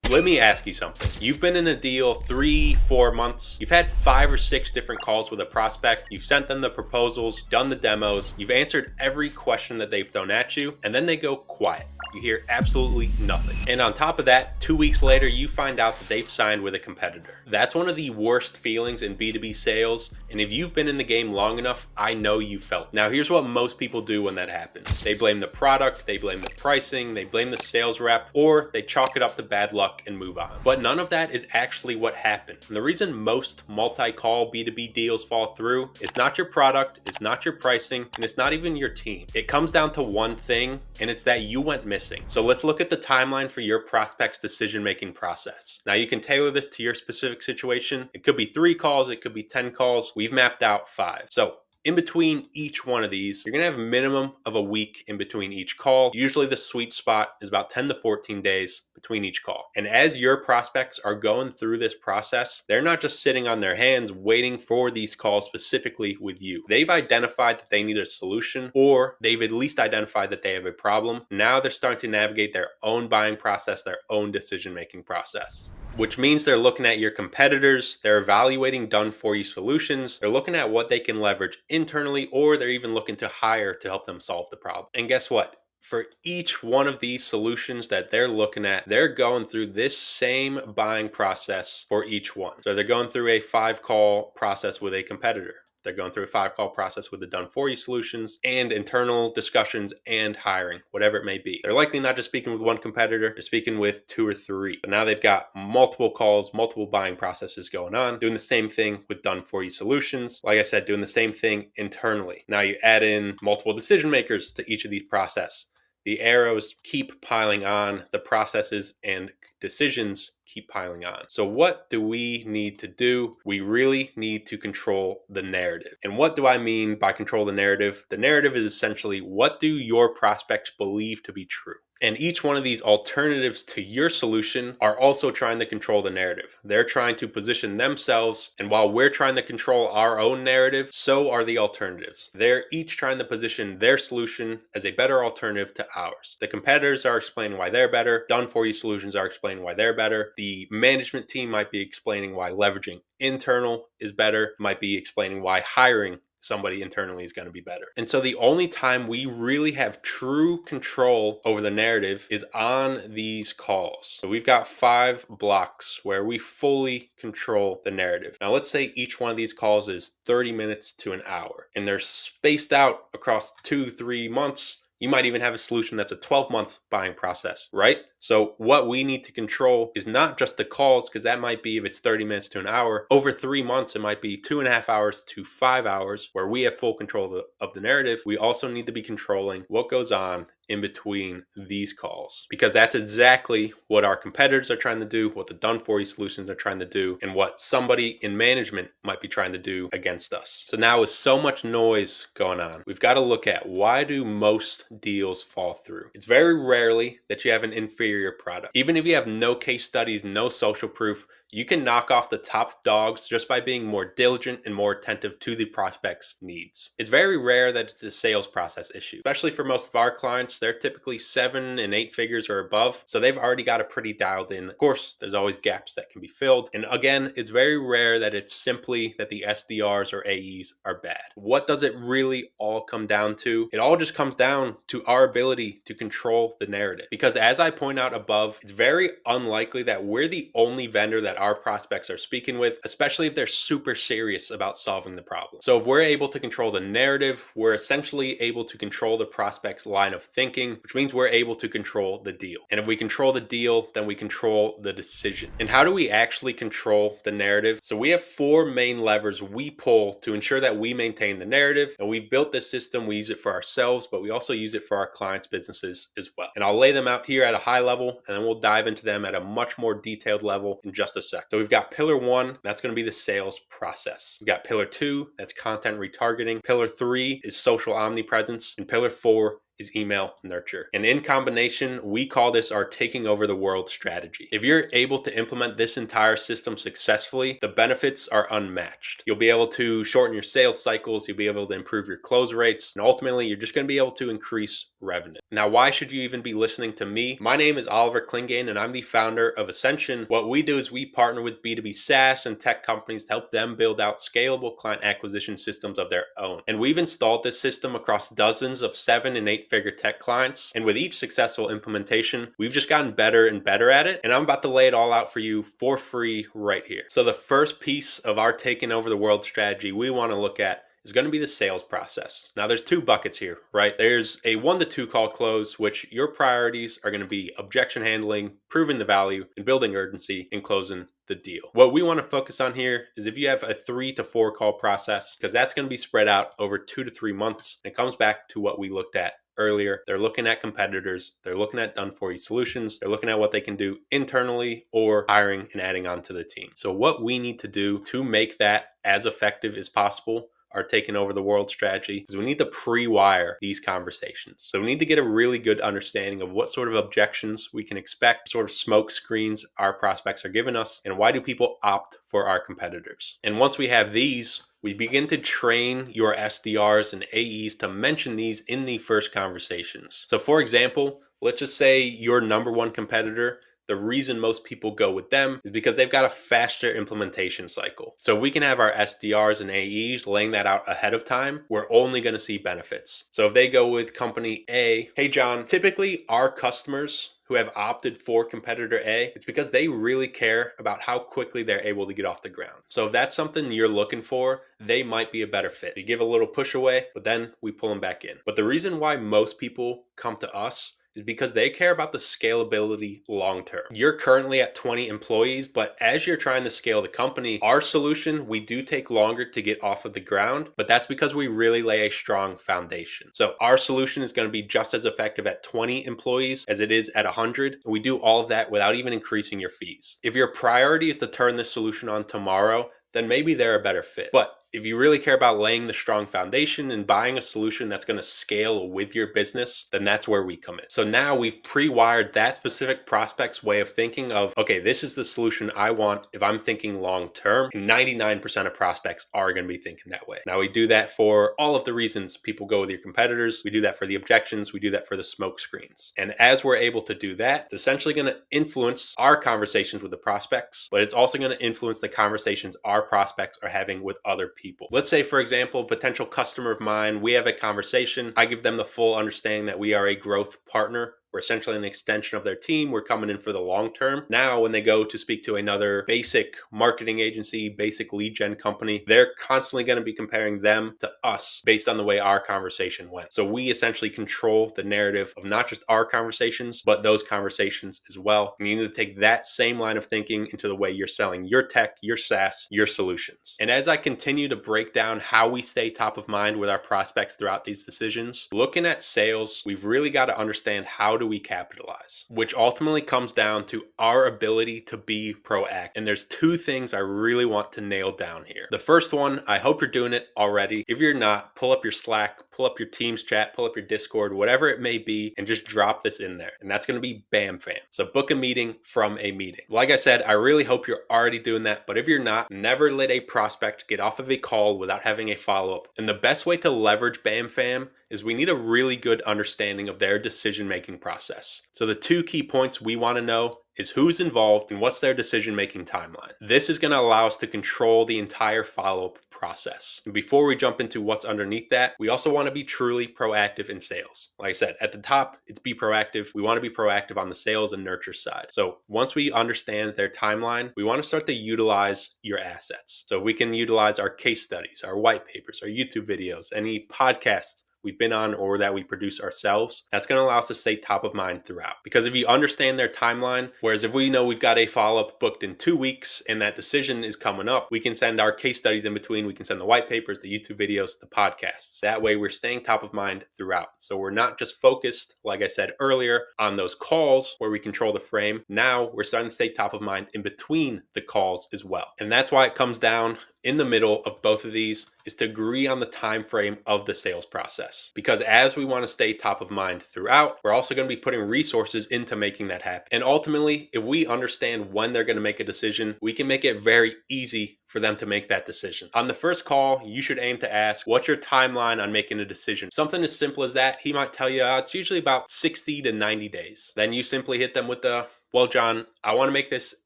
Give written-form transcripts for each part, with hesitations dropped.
Let me ask you something. You've been in a deal 3-4 months. You've had 5 or 6 different calls with a prospect. You've sent them the proposals, done the demos. You've answered every question that they've thrown at you, and then they go quiet. You hear absolutely nothing. And on top of that, 2 weeks later, you find out that they've signed with a competitor. That's one of the worst feelings in B2B sales. And if you've been in the game long enough, I know you felt. Now, here's what most people do when that happens. They blame the product, they blame the pricing, they blame the sales rep, or they chalk it up to bad luck and move on. But none of that is actually what happened. And the reason most multi-call B2B deals fall through is not your product, it's not your pricing, and it's not even your team. It comes down to one thing, and it's that you went missing. So let's look at the timeline for your prospect's decision-making process. Now, you can tailor this to your specific situation. It could be 3 calls, it could be 10 calls. We've mapped out 5. So in between each one of these, you're gonna have a minimum of a week in between each call. Usually the sweet spot is about 10 to 14 days between each call. And as your prospects are going through this process, they're not just sitting on their hands waiting for these calls specifically with you. They've identified that they need a solution, or they've at least identified that they have a problem. Now they're starting to navigate their own buying process, their own decision-making process, which means they're looking at your competitors, they're evaluating done-for-you solutions, they're looking at what they can leverage internally, or they're even looking to hire to help them solve the problem. And guess what? For each one of these solutions that they're looking at, they're going through this same buying process for each one. So they're going through a 5-call process with a competitor. They're going through a 5-call process with the done-for-you solutions and internal discussions and hiring, whatever it may be. They're likely not just speaking with one competitor, they're speaking with 2 or 3. But now they've got multiple calls, multiple buying processes going on, doing the same thing with done-for-you solutions. Like I said, doing the same thing internally. Now you add in multiple decision makers to each of these processes. The arrows keep piling on, the processes and decisions keep piling on. So what do we need to do? We really need to control the narrative. And what do I mean by control the narrative? The narrative is essentially, what do your prospects believe to be true? And each one of these alternatives to your solution are also trying to control the narrative. They're trying to position themselves, and while we're trying to control our own narrative, so are the alternatives. They're each trying to position their solution as a better alternative to ours. The competitors are explaining why they're better. Done-for-you solutions are explaining why they're better. The management team might be explaining why leveraging internal is better, might be explaining why hiring somebody internally is going to be better. And so the only time we really have true control over the narrative is on these calls. So we've got 5 blocks where we fully control the narrative. Now let's say each one of these calls is 30 minutes to an hour, and they're spaced out across 2-3 months. You might even have a solution that's a 12-month buying process, right? So what we need to control is not just the calls, because that might be, if it's 30 minutes to an hour, over 3 months, it might be 2.5 hours to 5 hours where we have full control of the narrative. We also need to be controlling what goes on in between these calls, because that's exactly what our competitors are trying to do, what the done-for-you solutions are trying to do, and what somebody in management might be trying to do against us. So now with so much noise going on, we've got to look at, why do most deals fall through? It's very rarely that you have an inferior product. Even if you have no case studies, no social proof, you can knock off the top dogs just by being more diligent and more attentive to the prospect's needs. It's very rare that it's a sales process issue, especially for most of our clients. They're typically 7 and 8 figures or above, so they've already got it pretty dialed in. Of course, there's always gaps that can be filled. And again, it's very rare that it's simply that the SDRs or AEs are bad. What does it really all come down to? It all just comes down to our ability to control the narrative. Because as I point out above, it's very unlikely that we're the only vendor that our prospects are speaking with, especially if they're super serious about solving the problem. So if we're able to control the narrative, we're essentially able to control the prospect's line of thinking, which means we're able to control the deal. And if we control the deal, then we control the decision. And how do we actually control the narrative? So we have 4 main levers we pull to ensure that we maintain the narrative. And we've built this system. We use it for ourselves, but we also use it for our clients' businesses as well. And I'll lay them out here at a high level, and then we'll dive into them at a much more detailed level in just a sec. So we've got pillar 1, that's going to be the sales process. We've got pillar 2, that's content retargeting. Pillar 3 is social omnipresence. And pillar 4 is email nurture. And in combination, we call this our taking over the world strategy. If you're able to implement this entire system successfully, the benefits are unmatched. You'll be able to shorten your sales cycles, you'll be able to improve your close rates, and ultimately you're just going to be able to increase revenue. Now, why should you even be listening to me? My name is Oliver Clingain, and I'm the founder of Ascension. What we do is we partner with B2B SaaS and tech companies to help them build out scalable client acquisition systems of their own. And we've installed this system across dozens of 7- and 8-figure tech clients. And with each successful implementation, we've just gotten better and better at it. And I'm about to lay it all out for you for free right here. So the first piece of our taking over the world strategy we want to look at is going to be the sales process. Now there's 2 buckets here, right? There's a 1 to 2 call close, which your priorities are going to be objection handling, proving the value, and building urgency, and closing the deal. What we want to focus on here is if you have a 3 to 4 call process, because that's going to be spread out over 2 to 3 months. And it comes back to what we looked at earlier. They're looking at competitors, they're looking at done for you solutions, they're looking at what they can do internally or hiring and adding on to the team. So what we need to do to make that as effective as possible, are taking over the world strategy, is we need to pre-wire these conversations. So we need to get a really good understanding of what sort of objections we can expect, sort of smoke screens our prospects are giving us, and why do people opt for our competitors. And once we have these, we begin to train your SDRs and AEs to mention these in the first conversations. So for example, let's just say your number 1 competitor, the reason most people go with them is because they've got a faster implementation cycle. So if we can have our SDRs and AEs laying that out ahead of time, we're only going to see benefits. So if they go with company A, hey John, typically our customers who have opted for competitor A, it's because they really care about how quickly they're able to get off the ground. So if that's something you're looking for, they might be a better fit. You give a little push away, but then we pull them back in. But the reason why most people come to us is because they care about the scalability long term. You're currently at 20 employees, but as you're trying to scale the company, our solution, we do take longer to get off of the ground, but that's because we really lay a strong foundation. So our solution is going to be just as effective at 20 employees as it is at 100. And we do all of that without even increasing your fees. If your priority is to turn this solution on tomorrow, then maybe they're a better fit. But if you really care about laying the strong foundation and buying a solution that's going to scale with your business, then that's where we come in. So now we've pre-wired that specific prospect's way of thinking of, okay, this is the solution I want if I'm thinking long term. And 99% of prospects are going to be thinking that way. Now we do that for all of the reasons people go with your competitors. We do that for the objections. We do that for the smoke screens. And as we're able to do that, it's essentially going to influence our conversations with the prospects, but it's also going to influence the conversations our prospects are having with other people. Let's say, for example, potential customer of mine, we have a conversation. I give them the full understanding that we are a growth partner. We're essentially an extension of their team. We're coming in for the long term. Now, when they go to speak to another basic marketing agency, basic lead gen company, they're constantly going to be comparing them to us based on the way our conversation went. So we essentially control the narrative of not just our conversations, but those conversations as well. And you need to take that same line of thinking into the way you're selling your tech, your SaaS, your solutions. And as I continue to break down how we stay top of mind with our prospects throughout these decisions, looking at sales, we've really got to understand how do we capitalize, which ultimately comes down to our ability to be proactive. And there's 2 things I really want to nail down here. The first one, I hope you're doing it already. If you're not, pull up your Slack, pull up your Teams chat, pull up your Discord, whatever it may be, and just drop this in there. And that's going to be Bam Fam. So book a meeting from a meeting. Like I said, I really hope you're already doing that. But if you're not, never let a prospect get off of a call without having a follow-up. And the best way to leverage Bam Fam is we need a really good understanding of their decision-making process. So the 2 key points we want to know is who's involved and what's their decision-making timeline. This is going to allow us to control the entire follow-up process. And before we jump into what's underneath that, we also want to be truly proactive in sales. Like I said, at the top, it's be proactive. We want to be proactive on the sales and nurture side. So once we understand their timeline, we want to start to utilize your assets. So we can utilize our case studies, our white papers, our YouTube videos, any podcasts we've been on or that we produce ourselves. That's going to allow us to stay top of mind throughout. Because if you understand their timeline, whereas if we know we've got a follow-up booked in 2 weeks and that decision is coming up, we can send our case studies in between. We can send the white papers, the YouTube videos, the podcasts. That way we're staying top of mind throughout. So we're not just focused, like I said earlier, on those calls where we control the frame. Now we're starting to stay top of mind in between the calls as well. And that's why it comes down in the middle of both of these is to agree on the time frame of the sales process. Because as we want to stay top of mind throughout, we're also going to be putting resources into making that happen. And ultimately, if we understand when they're going to make a decision, we can make it very easy for them to make that decision. On the first call, you should aim to ask, what's your timeline on making a decision? Something as simple as that, he might tell you it's usually about 60 to 90 days. Then you simply hit them with the, well, John, I want to make this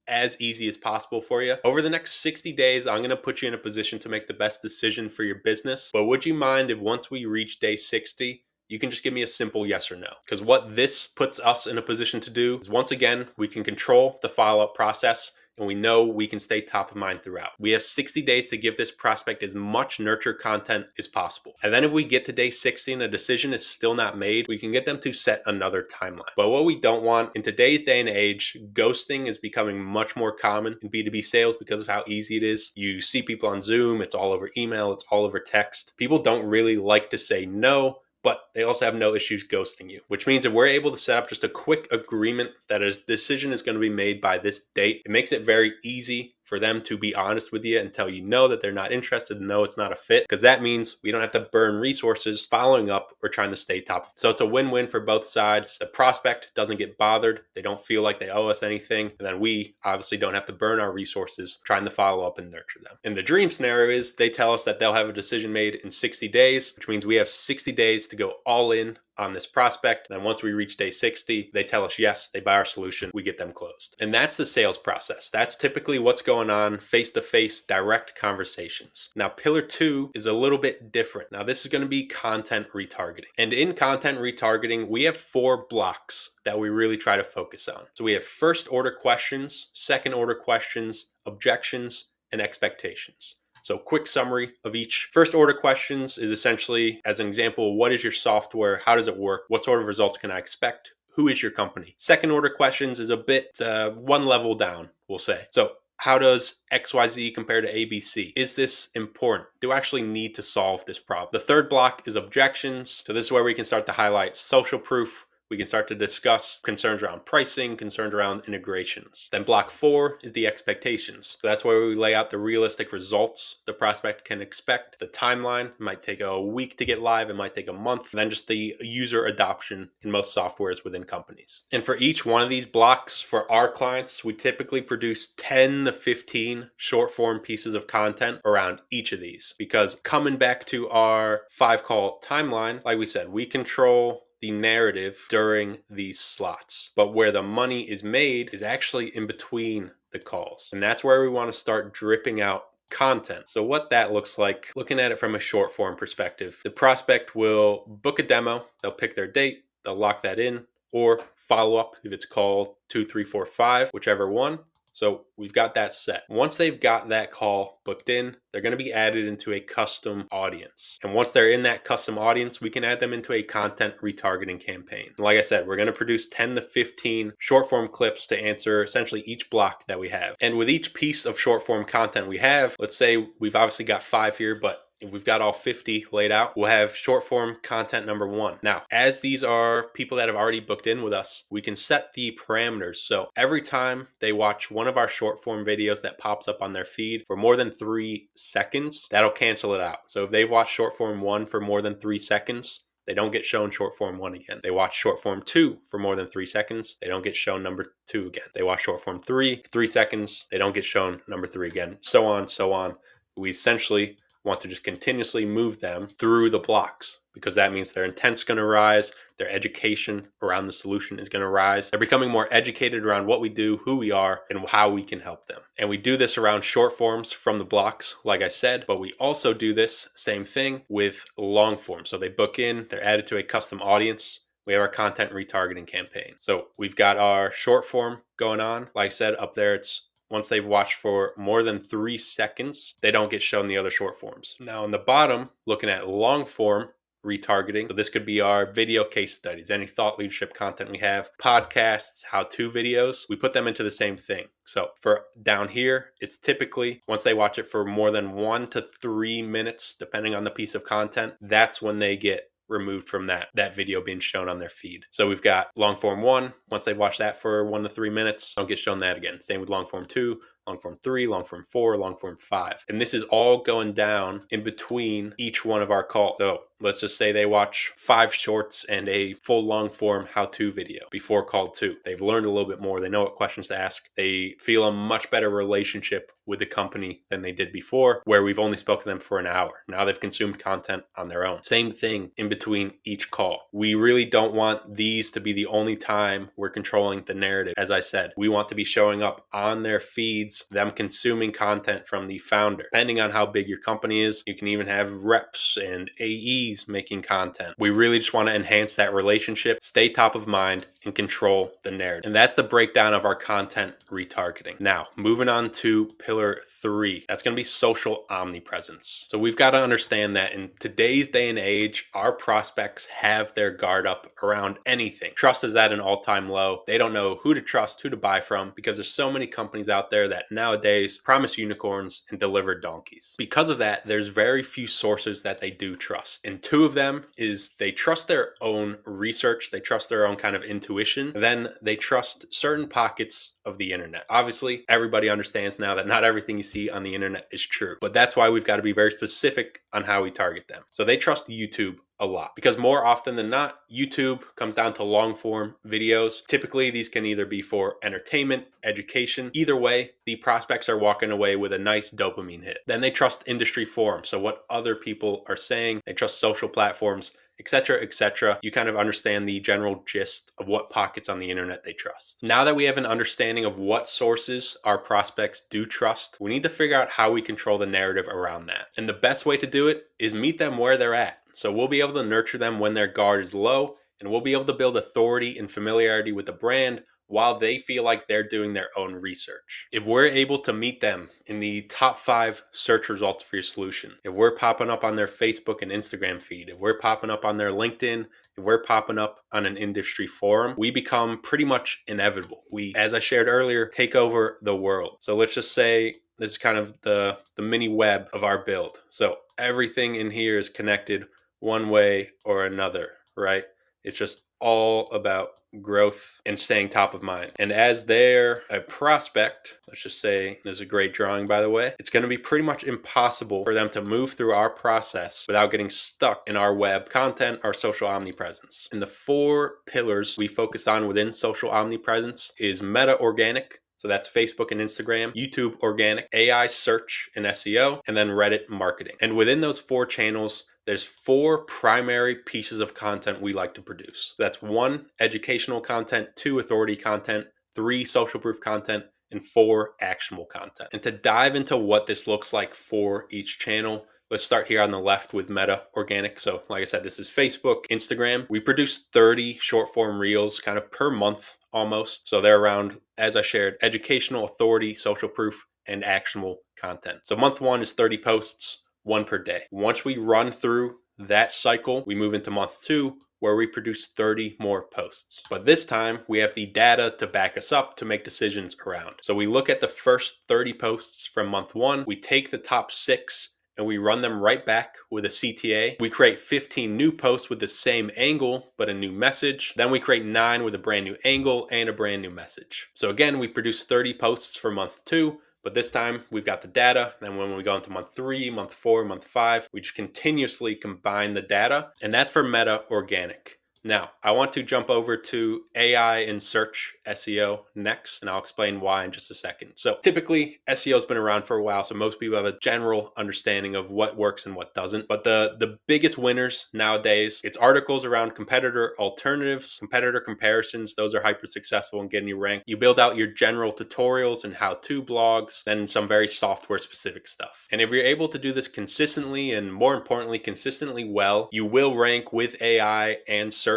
as easy as possible for you. Over the next 60 days, I'm going to put you in a position to make the best decision for your business. But would you mind if once we reach day 60, you can just give me a simple yes or no? Because what this puts us in a position to do is, once again, we can control the follow-up process, and we know we can stay top of mind throughout. We have 60 days to give this prospect as much nurture content as possible. And then if we get to day 60 and a decision is still not made, we can get them to set another timeline. But what we don't want in today's day and age, ghosting is becoming much more common in B2B sales because of how easy it is. You see people on Zoom, it's all over email, it's all over text. People don't really like to say no, but they also have no issues ghosting you, which means if we're able to set up just a quick agreement that a decision is going to be made by this date, it makes it very easy for them to be honest with you and tell you no, that they're not interested, no, it's not a fit, because that means we don't have to burn resources following up or trying to stay top. So it's a win-win for both sides. The prospect doesn't get bothered. They don't feel like they owe us anything. And then we obviously don't have to burn our resources trying to follow up and nurture them. And the dream scenario is they tell us that they'll have a decision made in 60 days, which means we have 60 days to go all in on this prospect. And then once we reach day 60, they tell us yes, they buy our solution, we get them closed. And that's the sales process. That's typically what's going on, face-to-face direct conversations. Now, pillar 2 is a little bit different. Now, this is going to be content retargeting. And in content retargeting, we have 4 blocks that we really try to focus on. So we have first order questions, second order questions, objections, and expectations. So quick summary of each. First order questions is essentially, as an example, what is your software? How does it work? What sort of results can I expect? Who is your company? Second order questions is a bit one level down, we'll say. So how does XYZ compare to ABC? Is this important? Do I actually need to solve this problem? The third block is objections. So this is where we can start to highlight social proof. We can start to discuss concerns around pricing, concerns around integrations. Then block 4 is the expectations. So that's where we lay out the realistic results the prospect can expect. The timeline, it might take a week to get live, it might take a month. And then just the user adoption in most softwares within companies. And for each one of these blocks, for our clients, we typically produce 10 to 15 short form pieces of content around each of these. Because coming back to our 5-call timeline, like we said, we control the narrative during these slots. But where the money is made is actually in between the calls. And that's where we want to start dripping out content. So what that looks like, looking at it from a short form perspective, the prospect will book a demo, they'll pick their date, they'll lock that in, or follow up if it's call 2, 3, 4, 5, whichever one. So we've got that set. Once they've got that call booked in, they're going to be added into a custom audience. And once they're in that custom audience, we can add them into a content retargeting campaign. Like I said, we're going to produce 10 to 15 short form clips to answer essentially each block that we have. And with each piece of short form content we have, let's say we've obviously got 5 here, but if we've got all 50 laid out, we'll have short form content number 1. Now, as these are people that have already booked in with us, we can set the parameters. So every time they watch one of our short form videos that pops up on their feed for more than 3 seconds, that'll cancel it out. So if they've watched short form 1 for more than 3 seconds, they don't get shown short form 1 again. They watch short form 2 for more than 3 seconds. They don't get shown number 2 again. They watch short form 3 seconds. They don't get shown number 3 again. So on, so on. We essentially want to just continuously move them through the blocks because that means their intent's going to rise, their education around the solution is going to rise. They're becoming more educated around what we do, who we are, and how we can help them. And we do this around short forms from the blocks, like I said, but we also do this same thing with long form. So they book in, they're added to a custom audience. We have our content retargeting campaign. So we've got our short form going on. Like I said, up there, it's once they've watched for more than 3 seconds, they don't get shown the other short forms. Now on the bottom, looking at long form retargeting. So this could be our video case studies, any thought leadership content we have, podcasts, how-to videos. We put them into the same thing. So for down here, it's typically once they watch it for more than 1 to 3 minutes, depending on the piece of content, that's when they get removed from that video being shown on their feed. So we've got long form 1. Once they've watched that for 1 to 3 minutes, don't get shown that again. Same with long form 2, long form 3, long form 4, long form 5. And this is all going down in between each one of our calls. So let's just say they watch 5 shorts and a full long form how-to video before call 2. They've learned a little bit more. They know what questions to ask. They feel a much better relationship with the company than they did before, where we've only spoken to them for an hour. Now they've consumed content on their own. Same thing in between each call. We really don't want these to be the only time we're controlling the narrative. As I said, we want to be showing up on their feeds, them consuming content from the founder. Depending on how big your company is, you can even have reps and AEs making content. We really just want to enhance that relationship, stay top of mind, and control the narrative. And that's the breakdown of our content retargeting. Now, moving on to pillar 3, that's going to be social omnipresence. So we've got to understand that in today's day and age, our prospects have their guard up around anything. Trust is at an all-time low. They don't know who to trust, who to buy from, because there's so many companies out there that nowadays promise unicorns and deliver donkeys. Because of that, there's very few sources that they do trust. And 2 of them is they trust their own research, they trust their own kind of intuition, then they trust certain pockets of the internet. Obviously, everybody understands now that not everything you see on the internet is true, but that's why we've got to be very specific on how we target them. So they trust YouTube a lot because more often than not, YouTube comes down to long form videos. Typically, these can either be for entertainment, education. Either way, the prospects are walking away with a nice dopamine hit. Then they trust industry forums. So what other people are saying, they trust social platforms, etc., etc. You kind of understand the general gist of what pockets on the internet they trust. Now that we have an understanding of what sources our prospects do trust, we need to figure out how we control the narrative around that. And the best way to do it is meet them where they're at. So we'll be able to nurture them when their guard is low, and we'll be able to build authority and familiarity with the brand while they feel like they're doing their own research. If we're able to meet them in the top 5 search results for your solution, if we're popping up on their Facebook and Instagram feed, if we're popping up on their LinkedIn, if we're popping up on an industry forum, we become pretty much inevitable. We, as I shared earlier, take over the world. So let's just say this is kind of the mini web of our build. So everything in here is connected one way or another, right? It's just all about growth and staying top of mind. And as they're a prospect, let's just say, there's a great drawing, by the way, it's going to be pretty much impossible for them to move through our process without getting stuck in our web content, our social omnipresence. And the 4 pillars we focus on within social omnipresence is meta organic. So that's Facebook and Instagram, YouTube organic, AI search and SEO, and then Reddit marketing. And within those 4 channels, there's 4 primary pieces of content we like to produce. That's 1, educational content, 2, authority content, 3, social proof content, and 4, actionable content. And to dive into what this looks like for each channel, let's start here on the left with meta organic. So like I said, this is Facebook, Instagram. We produce 30 short form reels kind of per month almost. So they're around, as I shared, educational, authority, social proof, and actionable content. So month 1 is 30 posts, 1 per day. Once we run through that cycle, we move into month 2, where we produce 30 more posts. But this time we have the data to back us up to make decisions around. So we look at the first 30 posts from month 1, we take the top 6 and we run them right back with a CTA. We create 15 new posts with the same angle, but a new message. Then we create 9 with a brand new angle and a brand new message. So again, we produce 30 posts for month 2, but this time we've got the data. Then when we go into month 3, month 4, month 5, we just continuously combine the data, and that's for meta organic. Now, I want to jump over to AI and search SEO next, and I'll explain why in just a second. So typically, SEO has been around for a while, so most people have a general understanding of what works and what doesn't. But the biggest winners nowadays, it's articles around competitor alternatives, competitor comparisons. Those are hyper successful in getting you ranked. You build out your general tutorials and how-to blogs, then some very software-specific stuff. And if you're able to do this consistently, and more importantly, consistently well, you will rank with AI and search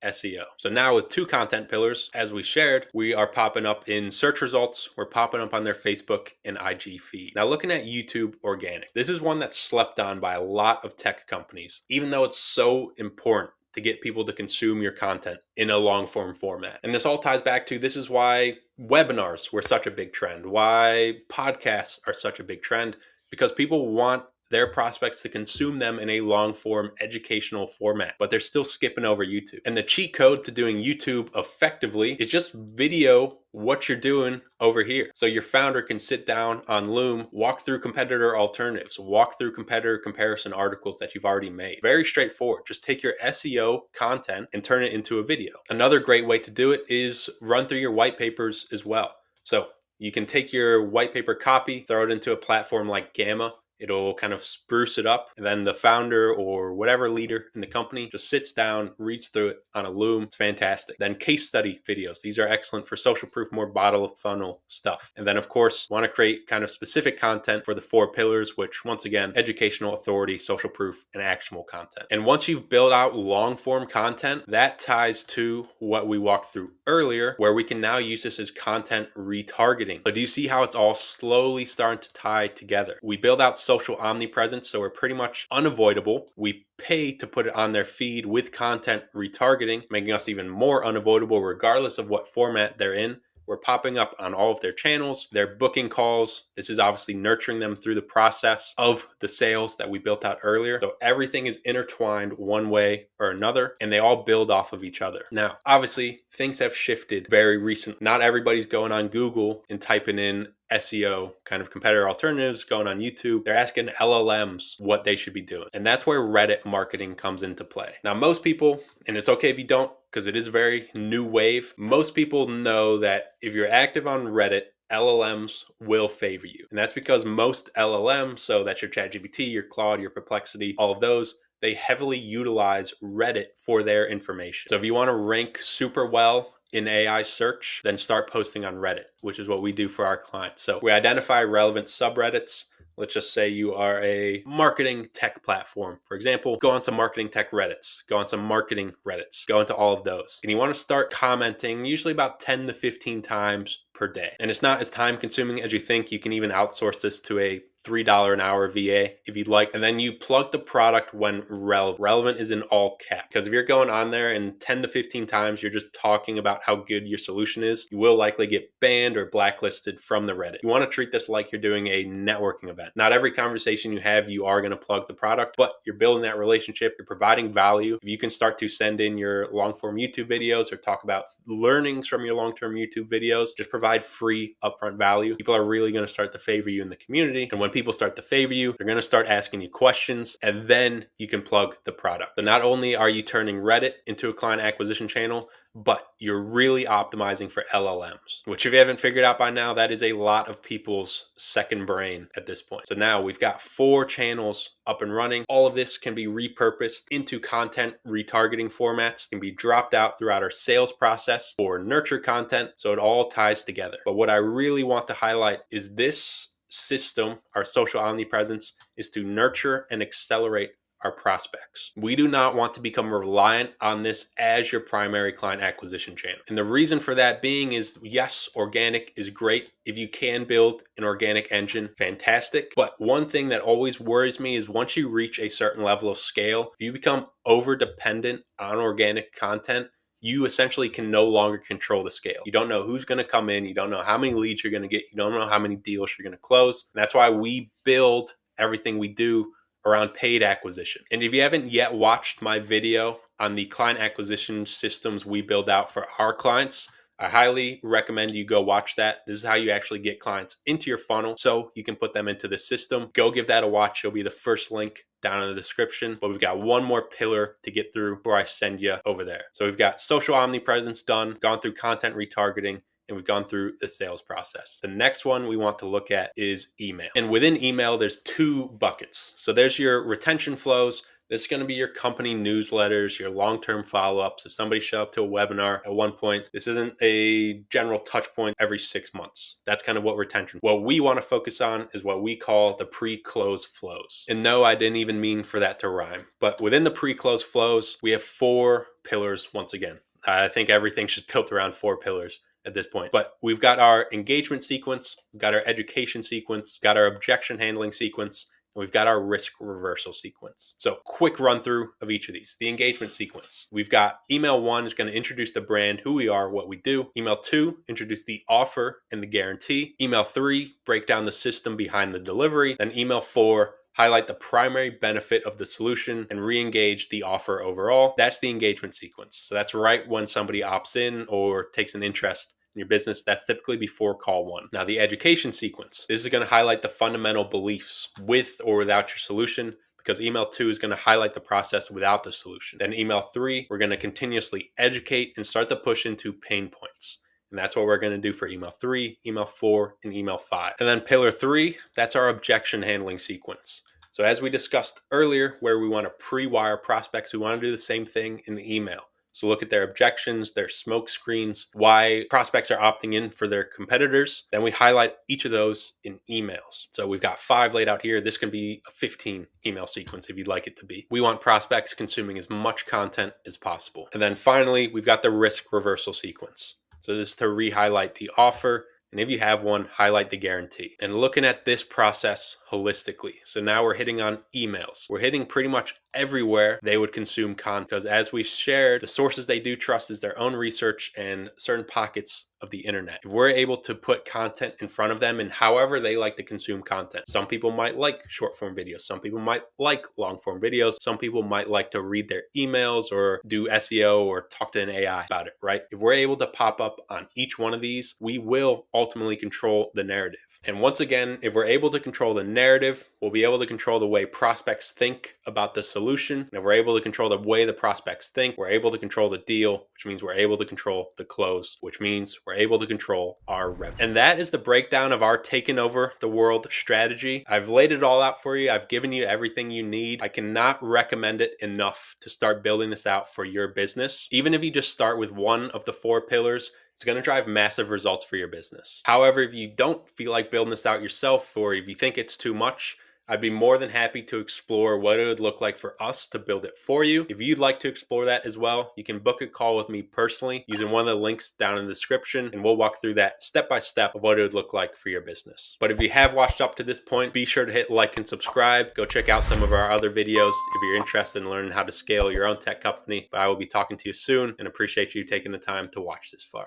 SEO. So now with 2 content pillars, as we shared, we are popping up in search results. We're popping up on their Facebook and IG feed. Now looking at YouTube organic, this is one that's slept on by a lot of tech companies, even though it's so important to get people to consume your content in a long form format. And this all ties back to, this is why webinars were such a big trend, why podcasts are such a big trend, because people want their prospects to consume them in a long form educational format, but they're still skipping over YouTube. And the cheat code to doing YouTube effectively is just video what you're doing over here. So your founder can sit down on Loom, walk through competitor alternatives, walk through competitor comparison articles that you've already made. Very straightforward. Just take your SEO content and turn it into a video. Another great way to do it is run through your white papers as well. So you can take your white paper copy, throw it into a platform like Gamma. It'll kind of spruce it up, and then the founder or whatever leader in the company just sits down, reads through it on a Loom. It's fantastic. Then case study videos. These are excellent for social proof, more bottom of funnel stuff. And then of course, want to create kind of specific content for the 4 pillars, which once again, educational, authority, social proof, and actionable content. And once you've built out long form content, that ties to what we walked through earlier, where we can now use this as content retargeting. So do you see how it's all slowly starting to tie together? We build out social omnipresence, so we're pretty much unavoidable. We pay to put it on their feed with content retargeting, making us even more unavoidable regardless of what format they're in. We're popping up on all of their channels, their booking calls. This is obviously nurturing them through the process of the sales that we built out earlier. So everything is intertwined one way or another, and they all build off of each other. Now, obviously, things have shifted very recently. Not everybody's going on Google and typing in SEO kind of competitor alternatives, going on YouTube. They're asking LLMs what they should be doing. And that's where Reddit marketing comes into play. Now, most people, and it's okay if you don't, because it is a very new wave, most people know that if you're active on Reddit, LLMs will favor you. And that's because most LLMs, so that's your ChatGPT, your Claude, your Perplexity, all of those, they heavily utilize Reddit for their information. So if you want to rank super well in AI search, then start posting on Reddit, which is what we do for our clients. So we identify relevant subreddits. Let's just say you are a marketing tech platform. For example, go on some marketing tech Reddits, go on some marketing Reddits, go into all of those. And you want to start commenting usually about 10 to 15 times per day. And it's not as time consuming as you think. You can even outsource this to a $3 an hour VA if you'd like. And then you plug the product when relevant. Relevant is in all caps. Because if you're going on there and 10 to 15 times you're just talking about how good your solution is, you will likely get banned or blacklisted from the Reddit. You want to treat this like you're doing a networking event. Not every conversation you have, you are going to plug the product, but you're building that relationship, you're providing value. If you can start to send in your long form YouTube videos or talk about learnings from your long-term YouTube videos, just provide free upfront value. People are really going to start to favor you in the community. And when people start to favor you, they're going to start asking you questions, and then you can plug the product. So not only are you turning Reddit into a client acquisition channel, but you're really optimizing for LLMs, which if you haven't figured out by now, that is a lot of people's second brain at this point. So now we've got 4 channels up and running. All of this can be repurposed into content retargeting formats, can be dropped out throughout our sales process for nurture content. So it all ties together. But what I really want to highlight is this system, our social omnipresence, is to nurture and accelerate our prospects. We do not want to become reliant on this as your primary client acquisition channel. And the reason for that being is, yes, organic is great. If you can build an organic engine, fantastic. But one thing that always worries me is once you reach a certain level of scale, if you become over dependent on organic content, you essentially can no longer control the scale. You don't know who's going to come in. You don't know how many leads you're going to get. You don't know how many deals you're going to close. And that's why we build everything we do around paid acquisition. And if you haven't yet watched my video on the client acquisition systems we build out for our clients, I highly recommend you go watch that. This is how you actually get clients into your funnel so you can put them into the system. Go give that a watch. It'll be the first link down in the description. But we've got one more pillar to get through before I send you over there. So we've got social omnipresence done, gone through content retargeting, and we've gone through the sales process. The next one we want to look at is email. And within email, there's 2 buckets. So there's your retention flows. This is going to be your company newsletters, your long-term follow-ups. If somebody showed up to a webinar at one point, this isn't a general touch point every 6 months. That's kind of what retention. What we want to focus on is what we call the pre-close flows. And no, I didn't even mean for that to rhyme. But within the pre-close flows, we have 4 pillars once again. I think everything's just built around 4 pillars at this point. But we've got our engagement sequence, we've got our education sequence, got our objection handling sequence, and we've got our risk reversal sequence. So quick run through of each of these. The engagement sequence. We've got email 1 is going to introduce the brand, who we are, what we do. Email 2, introduce the offer and the guarantee. Email 3, break down the system behind the delivery. Then email 4, highlight the primary benefit of the solution, and re-engage the offer overall. That's the engagement sequence. So that's right when somebody opts in or takes an interest in your business. That's typically before call one. Now, the education sequence. This is going to highlight the fundamental beliefs with or without your solution, because email 2 is going to highlight the process without the solution. Then email 3, we're going to continuously educate and start to push into pain points. And that's what we're going to do for email 3, email 4, and email 5. And then pillar 3, that's our objection handling sequence. So as we discussed earlier, where we want to pre-wire prospects, we want to do the same thing in the email. So look at their objections, their smoke screens, why prospects are opting in for their competitors. Then we highlight each of those in emails. So we've got 5 laid out here. This can be a 15 email sequence if you'd like it to be. We want prospects consuming as much content as possible. And then finally, we've got the risk reversal sequence. So this is to re-highlight the offer. And if you have one, highlight the guarantee. And looking at this process holistically. So now we're hitting on emails. We're hitting pretty much everywhere they would consume content. Because as we shared, the sources they do trust is their own research and certain pockets of the internet. If we're able to put content in front of them and however they like to consume content. Some people might like short form videos. Some people might like long form videos. Some people might like to read their emails or do SEO or talk to an AI about it, right? If we're able to pop up on each one of these, we will ultimately control the narrative. And once again, if we're able to control the narrative, we'll be able to control the way prospects think about the solution. And if we're able to control the way the prospects think, we're able to control the deal, which means we're able to control the close, which means we're able to control our revenue. And that is the breakdown of our taking over the world strategy. I've laid it all out for you. I've given you everything you need. I cannot recommend it enough to start building this out for your business. Even if you just start with one of the 4 pillars, it's going to drive massive results for your business. However, if you don't feel like building this out yourself, or if you think it's too much, I'd be more than happy to explore what it would look like for us to build it for you. If you'd like to explore that as well, you can book a call with me personally using one of the links down in the description, and we'll walk through that step by step of what it would look like for your business. But if you have watched up to this point, be sure to hit like and subscribe. Go check out some of our other videos if you're interested in learning how to scale your own tech company. But I will be talking to you soon and appreciate you taking the time to watch this far.